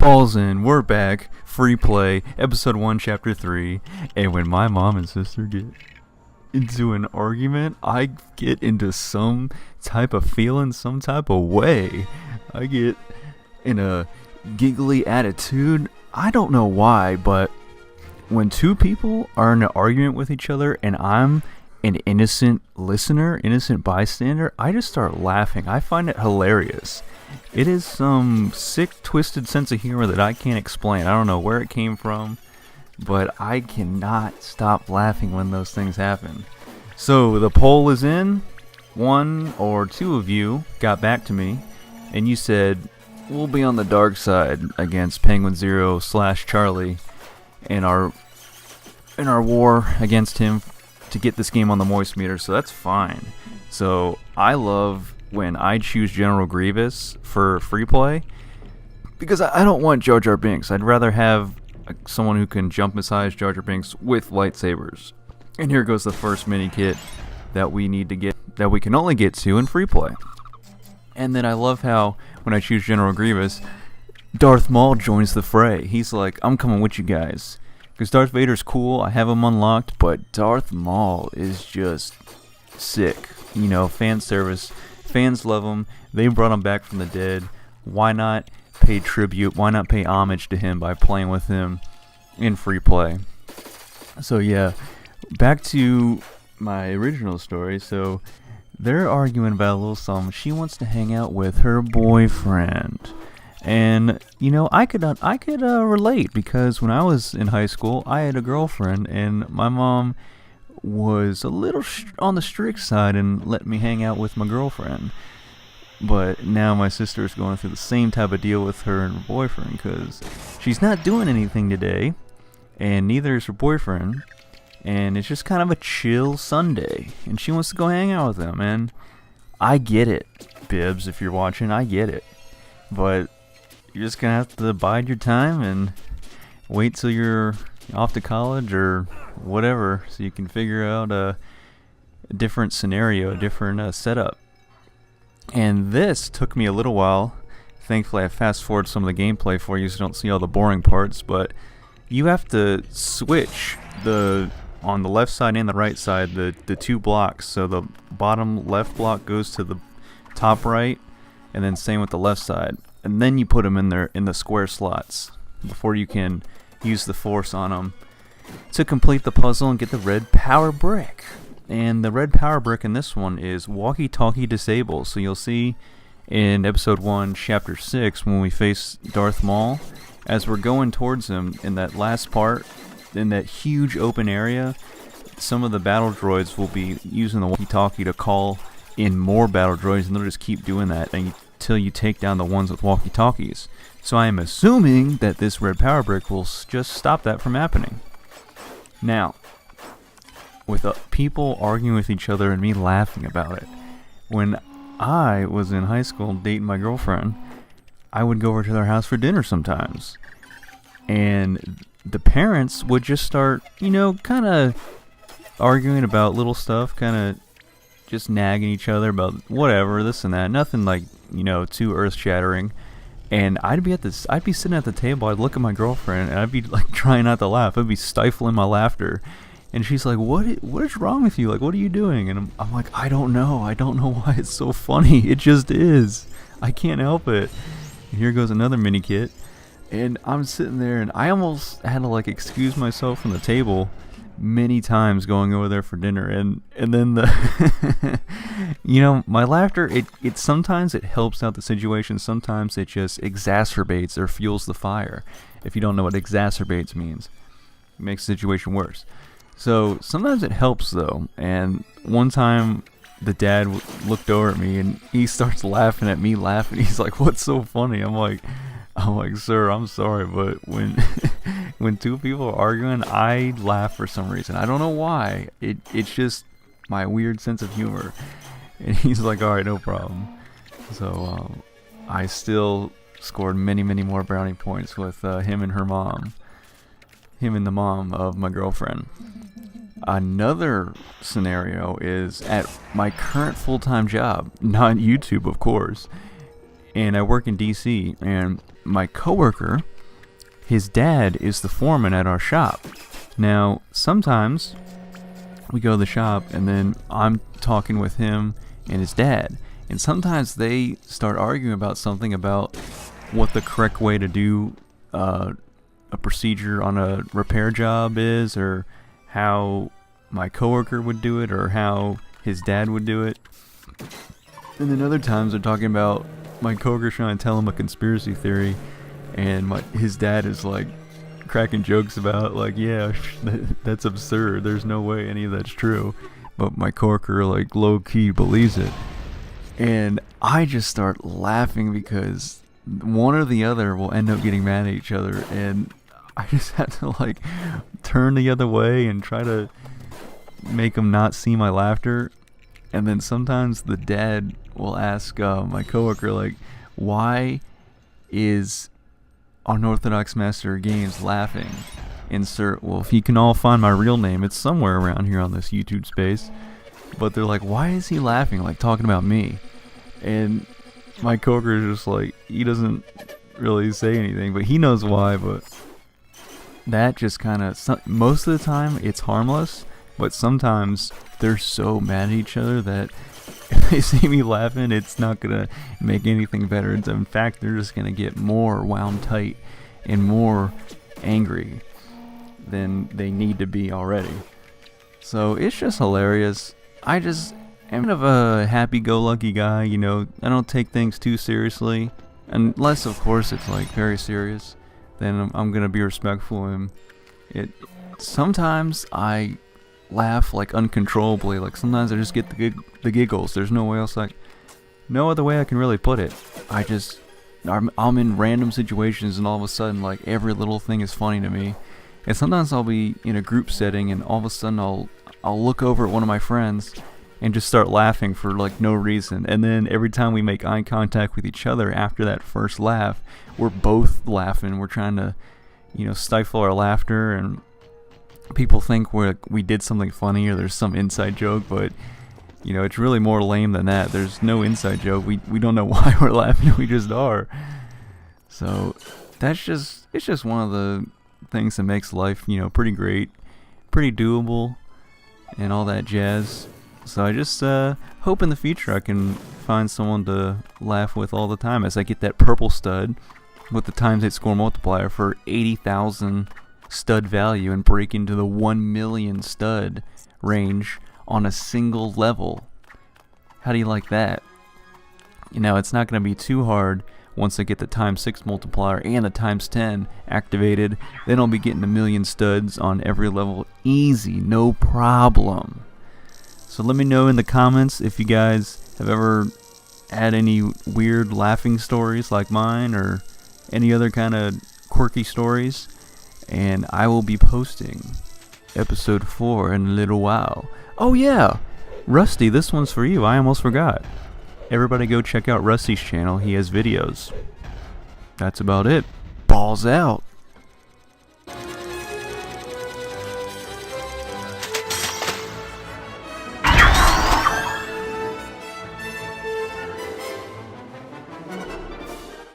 Balls in, we're back, free play, episode 1, chapter 3, and when my mom and sister get into an argument, I get into some type of feeling, some type of way. I get in a giggly attitude. I don't know why, but when two people are in an argument with each other and I'm an innocent listener, innocent bystander, I just start laughing. I find it hilarious. It is some sick, twisted sense of humor that I can't explain. I don't know where it came from, but I cannot stop laughing when those things happen. So the poll is in. One or two of you got back to me, and you said, we'll be on the dark side against Penguin Zero / Charlie in our war against him to get this game on the moist meter, so that's fine. So I love when I choose General Grievous for free play, because I don't want Jar Jar Binks. I'd rather have someone who can jump inside Jar Jar Binks with lightsabers. And here goes the first mini kit that we need to get, that we can only get to in free play. And then I love how when I choose General Grievous, Darth Maul joins the fray. He's like, I'm coming with you guys. Because Darth Vader's cool, I have him unlocked, but Darth Maul is just sick. You know, fan service. Fans love him. They brought him back from the dead. Why not pay tribute? Why not pay homage to him by playing with him in free play? So yeah, back to my original story. So they're arguing about a little something. She wants to hang out with her boyfriend. And, you know, I could relate, because when I was in high school, I had a girlfriend, and my mom was a little on the strict side and let me hang out with my girlfriend. But now my sister's going through the same type of deal with her and her boyfriend, because she's not doing anything today, and neither is her boyfriend, and it's just kind of a chill Sunday, and she wants to go hang out with them, and I get it, Bibbs, if you're watching, I get it. But you're just going to have to bide your time and wait till you're off to college or whatever, so you can figure out a different scenario, a different setup. And this took me a little while. Thankfully, I fast forward some of the gameplay for you so you don't see all the boring parts, but you have to switch on the left side and the right side, the two blocks. So the bottom left block goes to the top right, and then same with the left side. And then you put them in there in the square slots before you can use the force on them to complete the puzzle and get the red power brick. And the red power brick in this one is walkie-talkie disable. So you'll see in episode 1, chapter 6, when we face Darth Maul, as we're going towards him in that last part, in that huge open area, some of the battle droids will be using the walkie-talkie to call in more battle droids, and they'll just keep doing that until you take down the ones with walkie-talkies. So I am assuming that this red power brick will just stop that from happening. Now, with people arguing with each other and me laughing about it, when I was in high school dating my girlfriend, I would go over to their house for dinner sometimes. And the parents would just start, you know, kind of arguing about little stuff, kind of just nagging each other about whatever, this and that. Nothing like, you know, too earth-shattering. And I'd be sitting at the table, I'd look at my girlfriend, and I'd be like trying not to laugh. I'd be stifling my laughter. And she's like, what is wrong with you? Like, what are you doing? And I'm like, I don't know why it's so funny. It just is. I can't help it. And here goes another mini kit. And I'm sitting there, and I almost had to like excuse myself from the table many times going over there for dinner. And then the you know, my laughter, it sometimes it helps out the situation, sometimes it just exacerbates or fuels the fire. If you don't know what exacerbates means, it makes the situation worse. So sometimes it helps though. And one time the dad looked over at me and he starts laughing at me laughing. He's like, what's so funny? I'm like, sir, I'm sorry, but when two people are arguing, I laugh for some reason. I don't know why. It's just my weird sense of humor. And he's like, all right, no problem. So I still scored many, many more brownie points with him and her mom. Him and the mom of my girlfriend. Another scenario is at my current full-time job, not YouTube, of course. And I work in DC, and my coworker his dad is the foreman at our shop. Now, sometimes we go to the shop and then I'm talking with him and his dad, and sometimes they start arguing about something, about what the correct way to do a procedure on a repair job is, or how my coworker would do it, or how his dad would do it. And then other times they're talking about my coworker trying to tell him a conspiracy theory, and his dad is like cracking jokes about, like, yeah, that's absurd, there's no way any of that's true, but my coworker like low-key believes it. And I just start laughing because one or the other will end up getting mad at each other, and I just have to like turn the other way and try to make them not see my laughter. And then sometimes the dad will ask my coworker, like, why is Unorthodox Master of Games laughing? Insert, well, if you can all find my real name, it's somewhere around here on this YouTube space. But they're like, why is he laughing, like talking about me? And my coworker is just like, he doesn't really say anything, but he knows why. But that just kind of, most of the time it's harmless, but sometimes they're so mad at each other that if they see me laughing, it's not gonna make anything better. In fact, they're just gonna get more wound tight and more angry than they need to be already. So it's just hilarious. I just am kind of a happy-go-lucky guy, you know. I don't take things too seriously, unless of course it's like very serious. Then I'm gonna be respectful, and sometimes I laugh like uncontrollably. Like sometimes I just get the giggles. There's no other way I can really put it. I'm in random situations, and all of a sudden, like, every little thing is funny to me. And sometimes I'll be in a group setting, and all of a sudden I'll look over at one of my friends and just start laughing for like no reason. And then every time we make eye contact with each other after that first laugh, we're both laughing. We're trying to, you know, stifle our laughter, and people think we did something funny or there's some inside joke, but you know, it's really more lame than that. There's no inside joke. We don't know why we're laughing. We just are. So it's just one of the things that makes life, you know, pretty great, pretty doable, and all that jazz. So I just hope in the future I can find someone to laugh with all the time as I get that purple stud with the times 8 score multiplier for 80,000 stud value and break into the 1 million stud range on a single level. How do you like that? You know, it's not going to be too hard once I get the times 6 multiplier and the times 10 activated. Then I'll be getting a million studs on every level easy, no problem. So let me know in the comments if you guys have ever had any weird laughing stories like mine, or any other kind of quirky stories. And I will be posting episode 4 in a little while. Oh yeah, Rusty, this one's for you. I almost forgot. Everybody go check out Rusty's channel. He has videos. That's about it. Balls out.